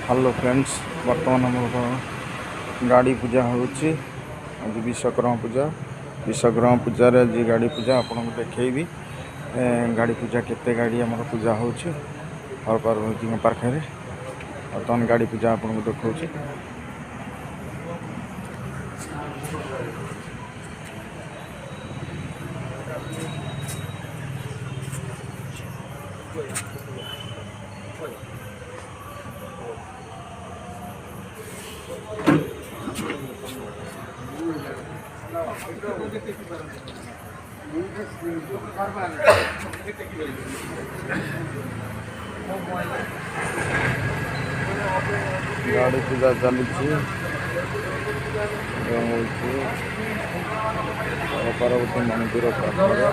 Hello friends, बर्तमान आम गाड़ी पूजा होची। आज विश्वकर्मा पूजा रे आज गाड़ी पूजा आपन को देखैबी। गाड़ी पूजा केते गाड़ी हमर पूजा होची और पार्वती के पाखे रे बर्तमान गाड़ी पूजा आपन को देखौची। गाड़ी पूजा चली पार्वती मंदिर पाखरे।